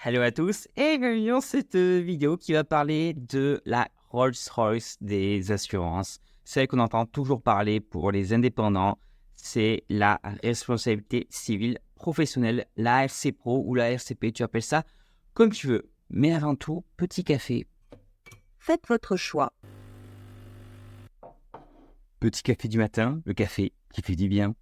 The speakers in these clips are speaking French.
Hello à tous et bienvenue dans cette vidéo qui va parler de la Rolls-Royce des assurances. Celle qu'on entend toujours parler pour les indépendants, c'est la responsabilité civile professionnelle, la RC Pro ou la RCP, tu appelles ça comme tu veux. Mais avant tout, petit café. Faites votre choix. Petit café du matin, le café qui fait du bien.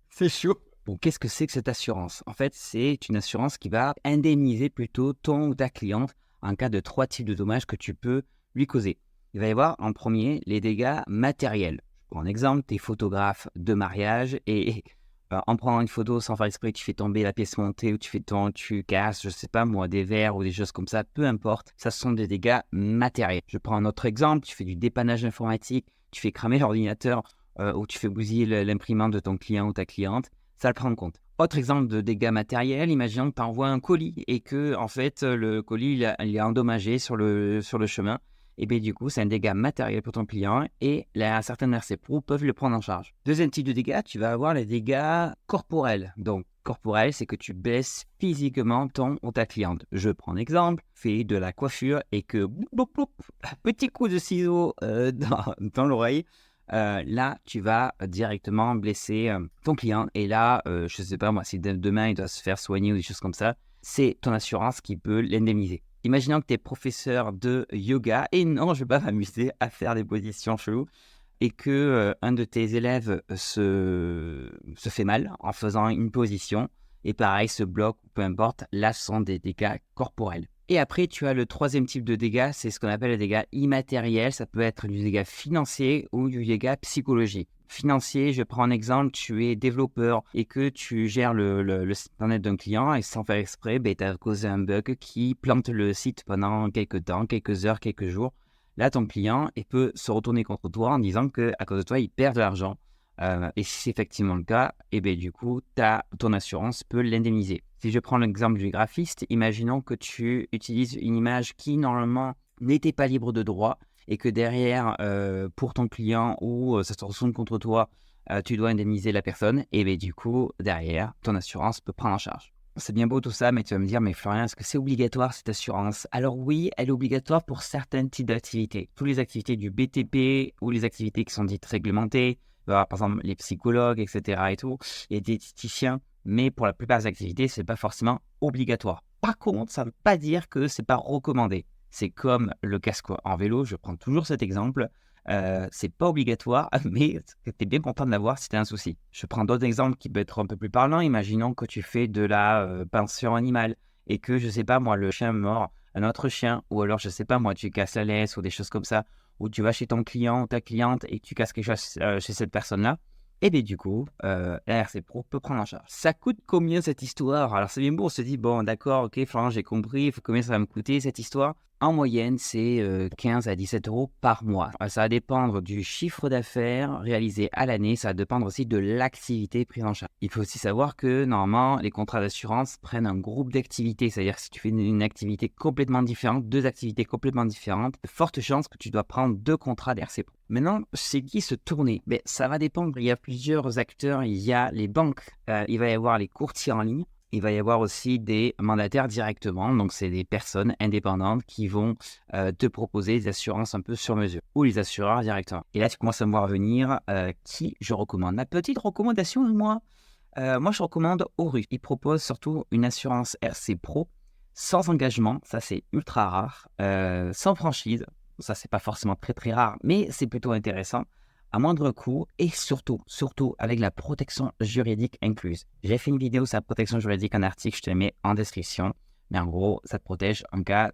C'est chaud. Bon, qu'est-ce que c'est que cette assurance? En fait, c'est une assurance qui va indemniser plutôt ton ou ta cliente en cas de 3 types de dommages que tu peux lui causer. Il va y avoir en premier les dégâts matériels. Je prends un exemple, tu es photographe de mariage et en prenant une photo sans faire exprès, tu fais tomber la pièce montée ou tu casses, je sais pas moi, des verres ou des choses comme ça, peu importe. Ça, ce sont des dégâts matériels. Je prends un autre exemple, tu fais du dépannage informatique, tu fais cramer l'ordinateur ou tu fais bousiller l'imprimante de ton client ou ta cliente. Ça le prend en compte. Autre exemple de dégâts matériels, imaginons que tu envoies un colis et que en fait le colis il est endommagé sur le chemin. Et bien du coup, c'est un dégât matériel pour ton client et certaines RC Pro peuvent le prendre en charge. Deuxième type de dégâts, tu vas avoir les dégâts corporels. Donc corporel, c'est que tu blesses physiquement ton ou ta cliente. Je prends un exemple, fais de la coiffure et que petit coup de ciseau dans l'oreille. Là, tu vas directement blesser ton client. Et là, je ne sais pas moi, si demain il doit se faire soigner ou des choses comme ça, c'est ton assurance qui peut l'indemniser. Imaginons que tu es professeur de yoga et non, je ne vais pas m'amuser à faire des positions cheloues et que un de tes élèves se fait mal en faisant une position et pareil, se bloque, peu importe, là, ce sont des dégâts corporels. Et après, tu as le troisième type de dégâts, c'est ce qu'on appelle les dégâts immatériels. Ça peut être du dégât financier ou du dégât psychologique. Financier, je prends un exemple, tu es développeur et que tu gères le site internet d'un client et sans faire exprès, tu as causé un bug qui plante le site pendant quelques temps, quelques heures, quelques jours. Là, ton client il peut se retourner contre toi en disant qu'à cause de toi, il perd de l'argent. Et si c'est effectivement le cas, et bien du coup, ton assurance peut l'indemniser. Si je prends l'exemple du graphiste, imaginons que tu utilises une image qui normalement n'était pas libre de droit et que derrière, pour ton client ou ça se retourne contre toi, tu dois indemniser la personne. Et bien du coup, derrière, ton assurance peut prendre en charge. C'est bien beau tout ça, mais tu vas me dire, mais Florian, est-ce que c'est obligatoire cette assurance? Alors oui, elle est obligatoire pour certains types d'activités. Toutes les activités du BTP ou les activités qui sont dites réglementées, par exemple les psychologues, etc. et tout, les diététiciens, mais pour la plupart des activités, ce n'est pas forcément obligatoire. Par contre, ça ne veut pas dire que ce n'est pas recommandé. C'est comme le casque en vélo, je prends toujours cet exemple. C'est pas obligatoire, mais tu es bien content de l'avoir si tu as un souci. Je prends d'autres exemples qui peuvent être un peu plus parlants. Imaginons que tu fais de la pension animale et que, je sais pas moi, le chien mord un autre chien, ou alors, je sais pas moi, tu casses la laisse ou des choses comme ça, ou tu vas chez ton client ou ta cliente et que tu casses quelque chose chez cette personne-là. Et bien du coup, la RC Pro peut prendre en charge. Ça coûte combien cette histoire? Alors c'est bien beau, on se dit, bon d'accord, ok, Florent, j'ai compris, combien ça va me coûter cette histoire? En moyenne, c'est 15 à 17 euros par mois. Ça va dépendre du chiffre d'affaires réalisé à l'année, ça va dépendre aussi de l'activité prise en charge. Il faut aussi savoir que normalement, les contrats d'assurance prennent un groupe d'activités, c'est-à-dire que si tu fais une activité complètement différente, deux activités complètement différentes, de fortes chances que tu dois prendre deux contrats d'RC Pro. Maintenant, c'est qui se tourner? Ça va dépendre, il y a plusieurs acteurs, il y a les banques, il va y avoir les courtiers en ligne, il va y avoir aussi des mandataires directement, donc c'est des personnes indépendantes qui vont te proposer des assurances un peu sur mesure, ou les assureurs directement. Et là, tu commences à me voir venir qui je recommande. Ma petite recommandation, moi, je recommande Oru. Il propose surtout une assurance RC Pro sans engagement, ça c'est ultra rare, sans franchise, ça c'est pas forcément très très rare, mais c'est plutôt intéressant à moindre coût et surtout avec la protection juridique incluse. J'ai fait une vidéo sur la protection juridique, un article, je te le mets en description. Mais en gros, ça te protège en cas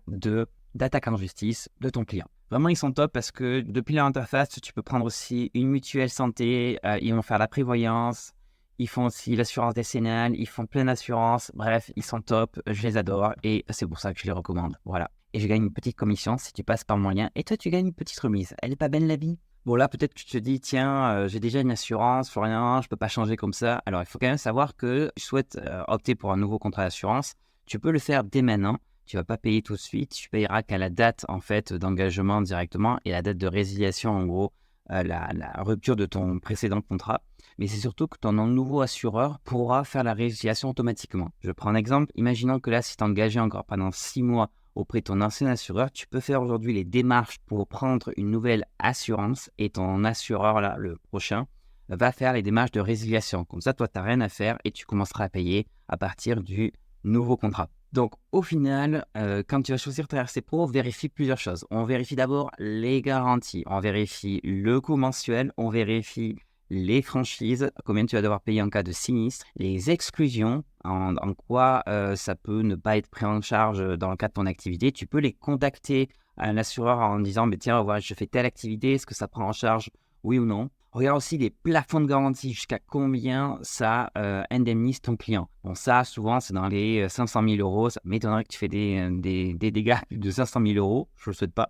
d'attaque en justice de ton client. Vraiment, ils sont top parce que depuis leur interface, tu peux prendre aussi une mutuelle santé, ils vont faire la prévoyance, ils font aussi l'assurance décennale, ils font plein d'assurances. Bref, ils sont top, je les adore et c'est pour ça que je les recommande. Voilà. Et je gagne une petite commission si tu passes par mon lien. Et toi, tu gagnes une petite remise. Elle est pas belle la vie? Bon, là, peut-être que tu te dis, tiens, j'ai déjà une assurance, Florian, je ne peux pas changer comme ça. Alors, il faut quand même savoir que tu souhaites opter pour un nouveau contrat d'assurance. Tu peux le faire dès maintenant. Tu ne vas pas payer tout de suite. Tu payeras qu'à la date, en fait, d'engagement directement et la date de résiliation, en gros, la rupture de ton précédent contrat. mais c'est surtout que ton nouveau assureur pourra faire la résiliation automatiquement. Je prends un exemple. Imaginons que là, si tu es engagé encore pendant 6 mois auprès de ton ancien assureur, tu peux faire aujourd'hui les démarches pour prendre une nouvelle assurance et ton assureur, là, le prochain, va faire les démarches de résiliation. Comme ça, toi, tu n'as rien à faire et tu commenceras à payer à partir du nouveau contrat. Donc, au final, quand tu vas choisir ta RC Pro, vérifie plusieurs choses. On vérifie d'abord les garanties, on vérifie le coût mensuel, on vérifie les franchises, combien tu vas devoir payer en cas de sinistre, les exclusions, en quoi ça peut ne pas être pris en charge dans le cadre de ton activité. Tu peux les contacter à un assureur en disant « Tiens, voilà, je fais telle activité, est-ce que ça prend en charge, oui ou non ?» Regarde aussi les plafonds de garantie, jusqu'à combien ça indemnise ton client. Bon, ça, souvent, c'est dans les 500 000 euros. Ça m'étonnerait que tu fais des dégâts de 500 000 euros. Je ne le souhaite pas.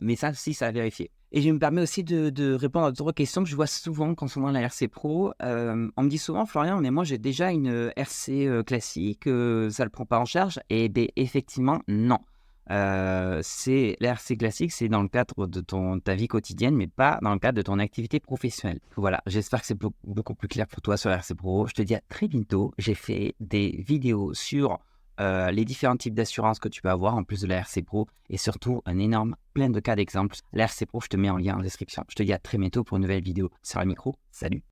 Mais ça aussi, ça à vérifier. Et je me permets aussi de répondre à d'autres questions que je vois souvent concernant la RC Pro. On me dit souvent, Florian, mais moi, j'ai déjà une RC classique, ça ne le prend pas en charge. Et bien, effectivement, non. C'est l'RC classique, c'est dans le cadre de ta vie quotidienne, mais pas dans le cadre de ton activité professionnelle. Voilà, j'espère que c'est beaucoup plus clair pour toi sur la RC Pro. Je te dis à très bientôt. J'ai fait des vidéos sur les différents types d'assurance que tu peux avoir en plus de la RC Pro et surtout un énorme plein de cas d'exemples. La RC Pro, je te mets en lien en description. Je te dis à très bientôt pour une nouvelle vidéo sur le micro. Salut!